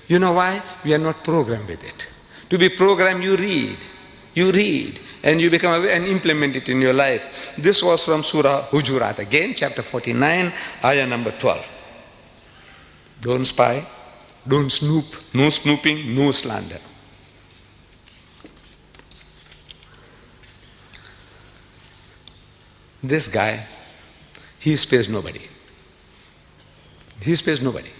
You know why? We are not programmed with it. To be programmed, you read, and you become aware and implement it in your life. This was from Surah Hujurat, again, chapter 49, ayah number 12. Don't spy, don't snoop, no snooping, no slander. This guy, he spares nobody. He spares nobody.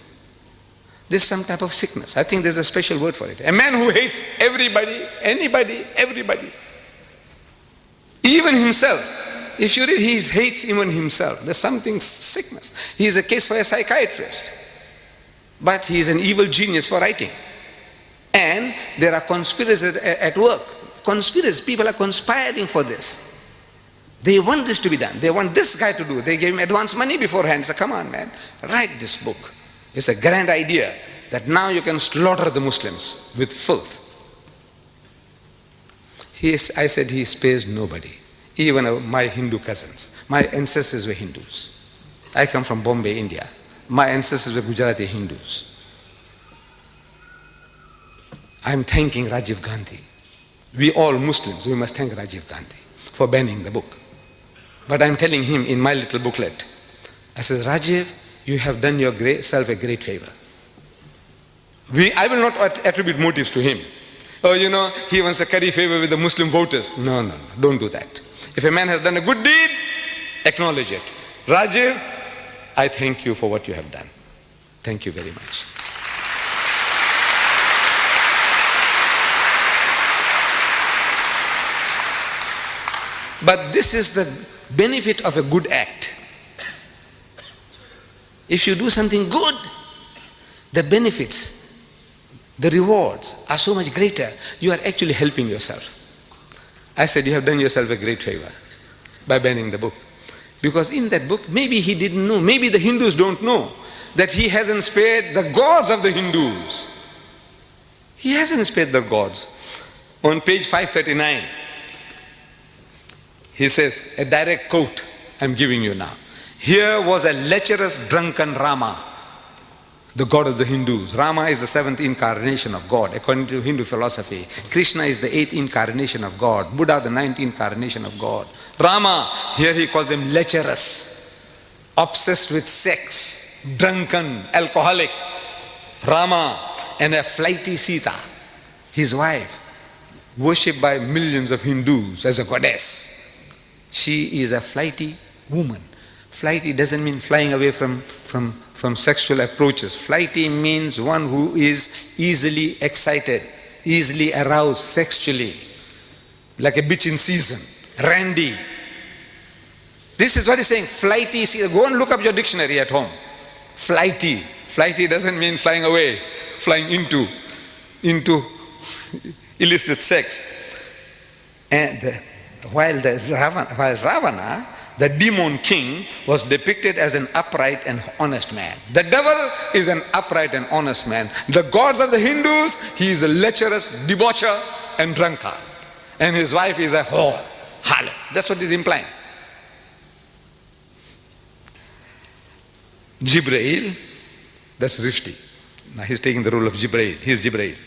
There's some type of sickness. I think there's a special word for it. A man who hates everybody, anybody, everybody. Even himself. If you read, he hates even himself. There's something sickness. He is a case for a psychiatrist. But he is an evil genius for writing. And there are conspirators at work. Conspirators, people are conspiring for this. They want this to be done. They want this guy to do it. They gave him advance money beforehand. So come on, man, write this book. It's a grand idea that now you can slaughter the Muslims with filth. I said he spares nobody. Even my Hindu cousins. My ancestors were Hindus. I come from Bombay, India. My ancestors were Gujarati Hindus. I'm thanking Rajiv Gandhi. We all Muslims, we must thank Rajiv Gandhi for banning the book. But I'm telling him in my little booklet, I says, Rajiv, you have done yourself a great favor. I will not attribute motives to him. Oh, you know, he wants to curry favor with the Muslim voters. No, don't do that. If a man has done a good deed, acknowledge it. Rajiv, I thank you for what you have done. Thank you very much. But this is the benefit of a good act. If you do something good, the benefits, the rewards are so much greater. You are actually helping yourself. I said, you have done yourself a great favor by banning the book. Because in that book, maybe he didn't know, maybe the Hindus don't know that he hasn't spared the gods of the Hindus. He hasn't spared the gods. On page 539, he says, a direct quote I'm giving you now. Here was a lecherous, drunken Rama, the god of the Hindus. Rama is the seventh incarnation of God, according to Hindu philosophy. Krishna is the eighth incarnation of God. Buddha, the ninth incarnation of God. Rama, here he calls him lecherous, obsessed with sex, drunken, alcoholic. Rama, and a flighty Sita, his wife, worshipped by millions of Hindus as a goddess. She is a flighty woman. Flighty doesn't mean flying away from sexual approaches. Flighty means one who is easily excited, easily aroused sexually, like a bitch in season, randy. This is what he's saying, flighty. Go and look up your dictionary at home. Flighty. Flighty doesn't mean flying away, flying into illicit sex. And while Ravana, the demon king, was depicted as an upright and honest man. The devil is an upright and honest man. The gods of the Hindus, he is a lecherous debaucher and drunkard. And his wife is a whore, harlot. That's what he's implying. Jibreel, that's Rushdie. Now he's taking the role of Jibreel. He's Jibreel.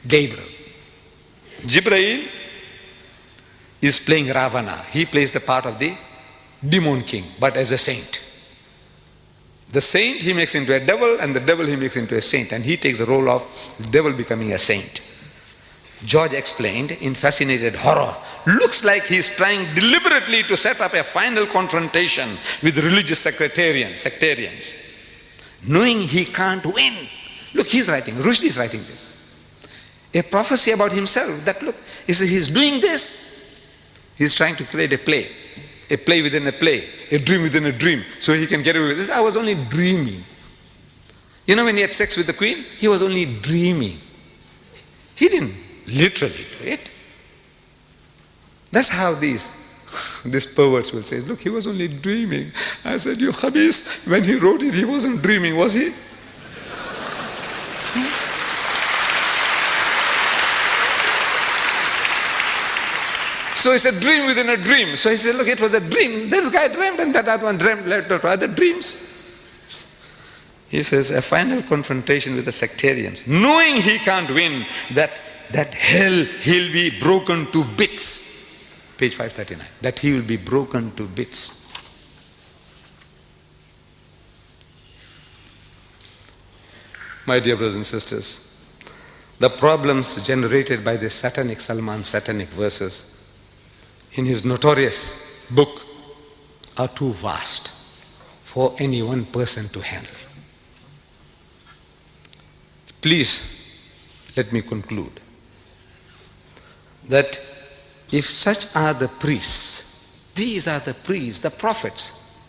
Gabriel. Jibreel is playing Ravana. He plays the part of the demon king, but as a saint. The saint he makes into a devil, and the devil he makes into a saint, and he takes the role of the devil becoming a saint. George explained in fascinated horror, looks like he's trying deliberately to set up a final confrontation with religious sectarians, knowing he can't win. Look, he's writing, Rushdie is writing this. A prophecy about himself that, look, he's doing this. He's trying to create a play within a play, a dream within a dream, so he can get away with this. I was only dreaming. You know, when he had sex with the queen, he was only dreaming. He didn't literally do it. That's how these perverts will say, look, he was only dreaming. I said, you khabis, when he wrote it, he wasn't dreaming, was he? So it's a dream within a dream. So he said, look, it was a dream. This guy dreamt and that other one dreamt, left out other dreams. He says, a final confrontation with the sectarians, knowing he can't win, that hell he'll be broken to bits. Page 539. That he will be broken to bits. My dear brothers and sisters, the problems generated by this satanic Salman satanic verses in his notorious book are too vast for any one person to handle. Please, let me conclude that if such are the priests, these are the priests, the prophets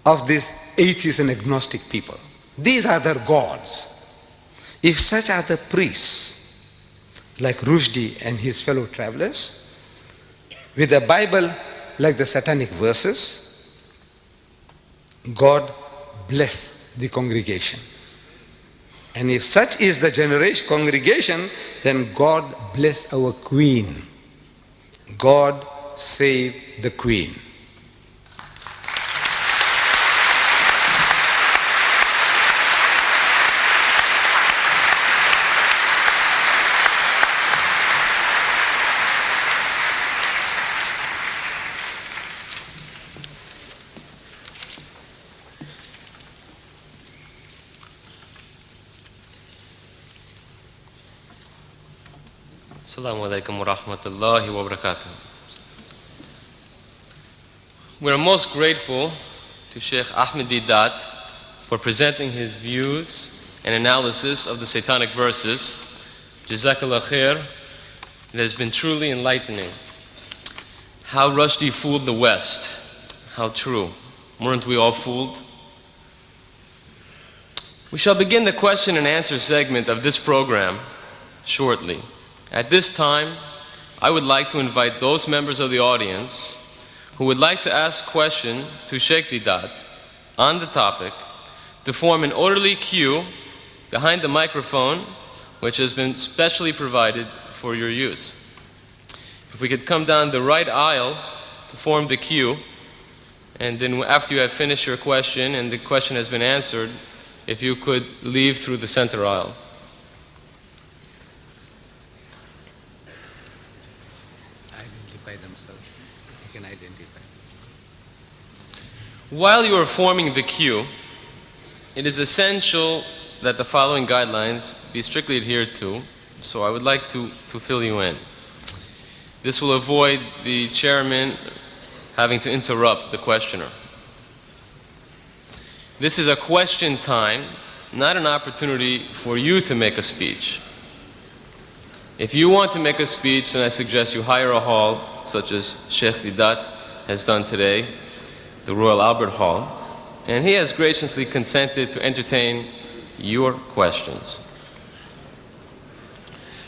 of these atheists and agnostic people, these are their gods. If such are the priests, like Rushdie and his fellow travelers, with a Bible like the satanic verses, God bless the congregation. And if such is the generation congregation, then God bless our queen. God save the queen. Assalamu alaikum wa rahmatullahi wa barakatuh. We are most grateful to Sheikh Ahmed Deedat for presenting his views and analysis of the satanic verses. Jazakallah khair. It has been truly enlightening. How Rushdie fooled the West. How true. Weren't we all fooled? We shall begin the question and answer segment of this program shortly. At this time, I would like to invite those members of the audience who would like to ask a question to Sheikh Deedat on the topic to form an orderly queue behind the microphone, which has been specially provided for your use. If we could come down the right aisle to form the queue, and then after you have finished your question and the question has been answered, if you could leave through the center aisle. While you are forming the queue, it is essential that the following guidelines be strictly adhered to, so I would like to fill you in. This will avoid the chairman having to interrupt the questioner. This is a question time, not an opportunity for you to make a speech. If you want to make a speech, then I suggest you hire a hall, such as Sheikh Deedat has done today, the Royal Albert Hall, and he has graciously consented to entertain your questions.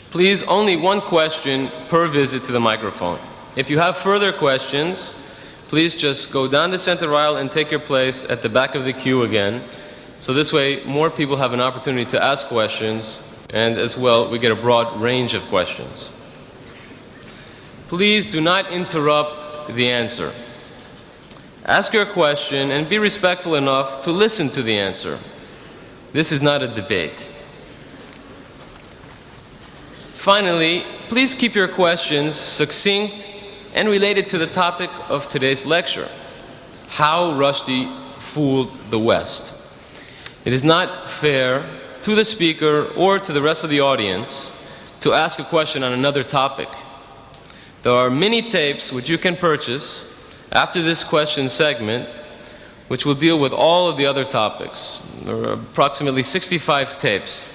Please, only one question per visit to the microphone. If you have further questions, please just go down the center aisle and take your place at the back of the queue again. So this way, more people have an opportunity to ask questions, and as well, we get a broad range of questions. Please do not interrupt the answer. Ask your question and be respectful enough to listen to the answer. This is not a debate. Finally, please keep your questions succinct and related to the topic of today's lecture, how Rushdie fooled the West. It is not fair to the speaker or to the rest of the audience to ask a question on another topic. There are many tapes which you can purchase after this question segment, which will deal with all of the other topics. There are approximately 65 tapes.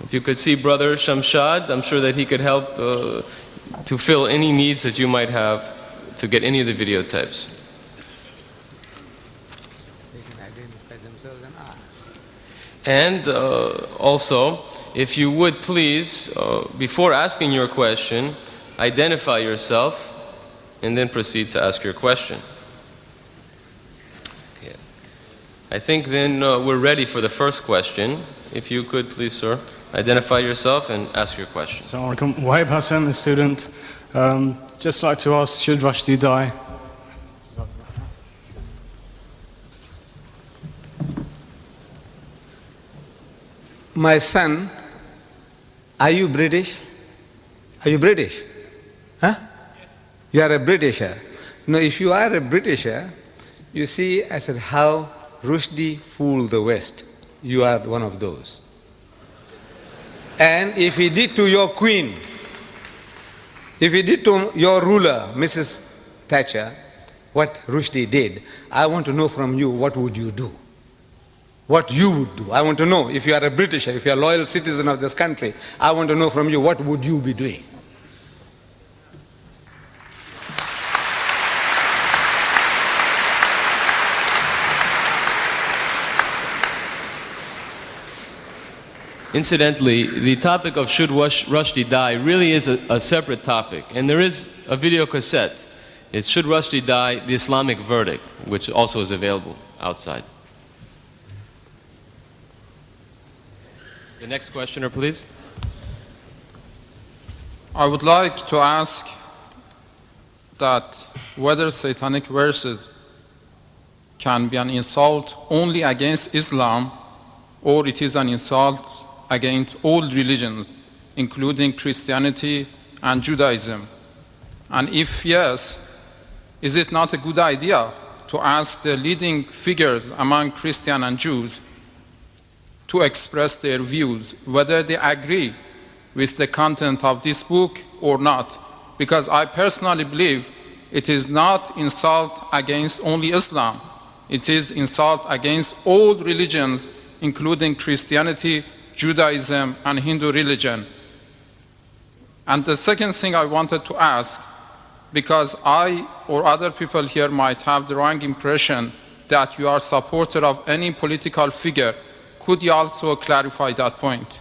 If you could see Brother Shamshad, I'm sure that he could help to fill any needs that you might have to get any of the videotapes. They can identify themselves and ask. And also, if you would please, before asking your question, identify yourself and then proceed to ask your question. Okay. I think then we're ready for the first question. If you could please, sir, identify yourself and ask your question. Assalamu alaikum. Wahib Hassan, a student. Just like to ask, should Rushdie die? my son, are you British? Are you British? Huh? Yes. You are a Britisher. Now, if you are a Britisher, you see, I said, how Rushdie fooled the West. You are one of those. And if he did to your queen, if he did to your ruler, Mrs. Thatcher, what Rushdie did, I want to know from you, what would you do? What you would do. I want to know, if you are a Britisher, if you are a loyal citizen of this country, I want to know from you, what would you be doing? Incidentally, the topic of should Rushdie die really is a separate topic, and there is a video cassette. It's Should Rushdie Die? The Islamic Verdict, which also is available outside. The next questioner, please. I would like to ask that whether satanic verses can be an insult only against Islam, or it is an insult against all religions, including Christianity and Judaism. And if yes, is it not a good idea to ask the leading figures among Christians and Jews to express their views, whether they agree with the content of this book or not? Because I personally believe it is not insult against only Islam. It is insult against all religions, including Christianity, Judaism, and Hindu religion. And the second thing I wanted to ask, because I or other people here might have the wrong impression that you are a supporter of any political figure, could you also clarify that point?